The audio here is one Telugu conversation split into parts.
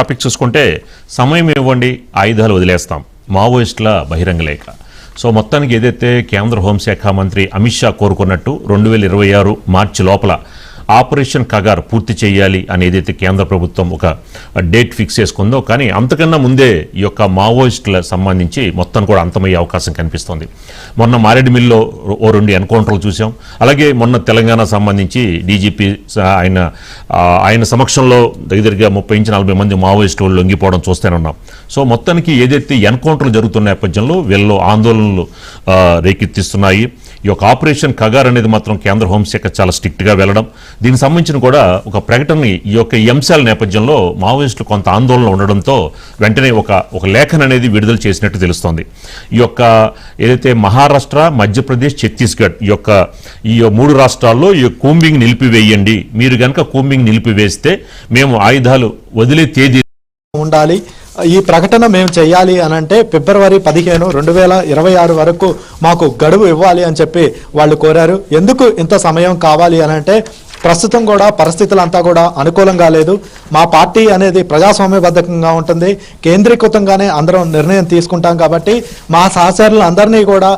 టాపిక్ చూసుకుంటే సమయం ఇవ్వండి ఆయుధాలు వదిలేస్తాం మావోయిస్టుల బహిరంగ లేఖ. సో మొత్తానికి ఏదైతే కేంద్ర హోంశాఖ మంత్రి అమిత్ షా కోరుకున్నట్టు 2026 మార్చి లోపల ఆపరేషన్ కగార్ పూర్తి చేయాలి అని ఏదైతే కేంద్ర ప్రభుత్వం ఒక డేట్ ఫిక్స్ చేసుకుందో, కానీ అంతకన్నా ముందే ఈ యొక్క మావోయిస్టుల సంబంధించి మొత్తం కూడా అంతమయ్యే అవకాశం కనిపిస్తోంది. మొన్న మారేడుమిల్లో ఓ 2 ఎన్కౌంటర్లు చూసాం. అలాగే మొన్న తెలంగాణ సంబంధించి డీజీపీ ఆయన సమక్షంలో దగ్గరగా 30-40 మంది మావోయిస్టులు లొంగిపోవడం చూస్తూనే ఉన్నాం. సో మొత్తానికి ఏదైతే ఎన్కౌంటర్లు జరుగుతున్న నేపథ్యంలో వీళ్ళు ఆందోళనలు రేకెత్తిస్తున్నాయి. ఈ యొక్క ఆపరేషన్ కగార్ అనేది మాత్రం కేంద్ర హోంశాఖ చాలా స్ట్రిక్ట్గా వెళ్ళడం, దీనికి సంబంధించిన కూడా ఒక ప్రకటనని ఈ యొక్క అంశాల నేపథ్యంలో మావోయిస్టులు కొంత ఆందోళన ఉండడంతో వెంటనే ఒక లేఖను అనేది విడుదల చేసినట్టు తెలుస్తోంది. ఈ యొక్క ఏదైతే మహారాష్ట్ర, మధ్యప్రదేశ్, ఛత్తీస్గఢ్ ఈ 3 రాష్ట్రాల్లో ఈ కూంబింగ్ నిలిపివేయండి, మీరు కనుక కూంబింగ్ నిలిపివేస్తే మేము ఆయుధాలు వదిలే తేదీ ఉండాలి, ఈ ప్రకటన మేము చేయాలి అని అంటే ఫిబ్రవరి 15, 2026 వరకు మాకు గడువు ఇవ్వాలి అని చెప్పి వాళ్ళు కోరారు. ఎందుకు ఇంత సమయం కావాలి అని అంటే ప్రస్తుతం కూడా పరిస్థితులంతా కూడా అనుకూలంగా లేదు. మా పార్టీ అనేది ప్రజాస్వామ్యబద్ధంగా ఉంటుంది, కేంద్రీకృతంగానే అందరం నిర్ణయం తీసుకుంటాం కాబట్టి మా సహచరులు అందరినీ కూడా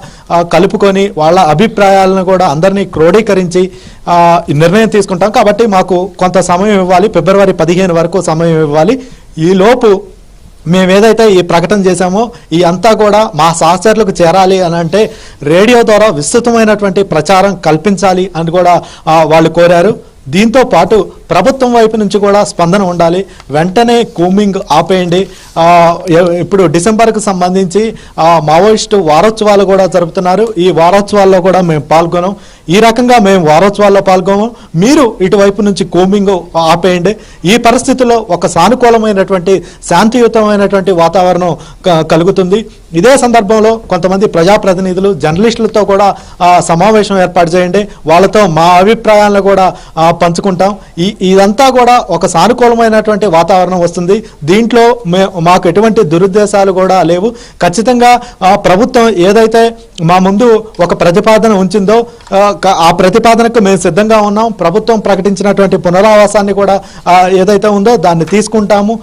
కలుపుకొని వాళ్ళ అభిప్రాయాలను కూడా అందరినీ క్రోడీకరించి నిర్ణయం తీసుకుంటాం కాబట్టి మాకు కొంత సమయం ఇవ్వాలి, ఫిబ్రవరి 15 వరకు సమయం ఇవ్వాలి. ఈలోపు మేమేదైతే ఈ ప్రకటన చేశామో ఈ అంతా కూడా మా సహచరులకు చేరాలి అని అంటే రేడియో ద్వారా విస్తృతమైనటువంటి ప్రచారం కల్పించాలి అని కూడా వాళ్ళు కోరారు. దీంతో పాటు ప్రభుత్వం వైపు నుంచి కూడా స్పందన ఉండాలి, వెంటనే కూంబింగ్ ఆపేయండి. ఇప్పుడు డిసెంబర్కు సంబంధించి మావోయిస్టు వారోత్సవాలు కూడా జరుపుతున్నారు. ఈ వారోత్సవాల్లో కూడా మేము పాల్గొనాం. ఈ రకంగా మేము వారోత్సవాల్లో పాల్గొనాం, మీరు ఇటువైపు నుంచి కూంబింగ్ ఆపేయండి. ఈ పరిస్థితుల్లో ఒక సానుకూలమైనటువంటి శాంతియుతమైనటువంటి వాతావరణం కలుగుతుంది. ఇదే సందర్భంలో కొంతమంది ప్రజాప్రతినిధులు, జర్నలిస్టులతో కూడా సమావేశం ఏర్పాటు చేయండి, వాళ్ళతో మా అభిప్రాయాలను కూడా పంచుకుంటాం. ఇదంతా కూడా ఒక సానుకూలమైనటువంటి వాతావరణం వస్తుంది. దీంట్లో మాకు ఎటువంటి దురుద్దేశాలు కూడా లేవు. ఖచ్చితంగా ప్రభుత్వం ఏదైతే మా ముందు ఒక ప్రతిపాదన ఉంచిందో ఆ ప్రతిపాదనకు మేము సిద్ధంగా ఉన్నాం. ప్రభుత్వం ప్రకటించినటువంటి పునరావాసాన్ని కూడా ఏదైతే ఉందో దాన్ని తీసుకుంటాము.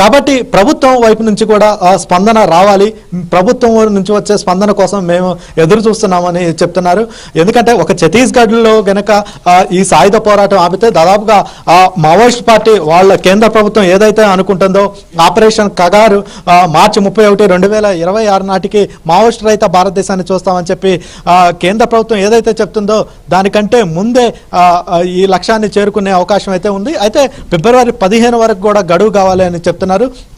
కాబట్టి ప్రభుత్వం వైపు నుంచి కూడా స్పందన రావాలి. ప్రభుత్వం నుంచి వచ్చే స్పందన కోసం మేము ఎదురు చూస్తున్నామని చెప్తున్నారు. ఎందుకంటే ఒక ఛత్తీస్గఢ్లో గనక ఈ సాయుధ పోరాటం ఆపితే దాదాపుగా మావోయిస్ట్ పార్టీ వాళ్ళ కేంద్ర ప్రభుత్వం ఏదైతే అనుకుంటుందో ఆపరేషన్ కగారు మార్చి 31, 2026 నాటికి మావోయిస్ట్ రహిత భారతదేశాన్ని చూస్తామని చెప్పి కేంద్ర ప్రభుత్వం ఏదైతే చెప్తుందో దానికంటే ముందే ఈ లక్ష్యాన్ని చేరుకునే అవకాశం అయితే ఉంది. అయితే ఫిబ్రవరి 15 వరకు కూడా గడువు కావాలి అని చెప్తున్నారు.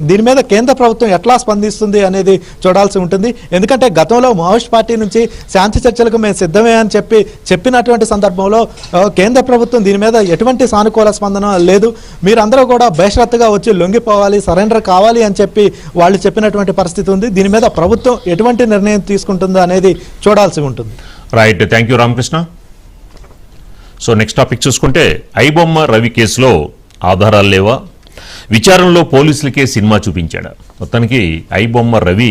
దీని మీద కేంద్ర ప్రభుత్వం ఎట్లా స్పందిస్తుంది అనేది చూడాల్సి ఉంటుంది. ఎందుకంటే గతంలో మావోయిస్ట్ పార్టీ నుంచి శాంతి చర్చలకు మేము సిద్ధమే అని చెప్పినటువంటి సందర్భంలో కేంద్ర ప్రభుత్వం దీని మీద ఎటువంటి సానుకూల స్పందన లేదు. మీరందరూ కూడా బేషరత్తుగా వచ్చి లొంగిపోవాలి, సరెండర్ కావాలి అని చెప్పి వాళ్ళు చెప్పినటువంటి పరిస్థితి ఉంది. దీని మీద ప్రభుత్వం ఎటువంటి నిర్ణయం తీసుకుంటుందో అనేది చూడాల్సి ఉంటుంది. Right, thank you Ramakrishna. So next topic చూసుకుంటే ఐబొమ్మ రవి కేసులో ఆధారాలు లేవా, విచారణలో పోలీసులకే సినిమా చూపించాడు. మొత్తానికి ఐబొమ్మ రవి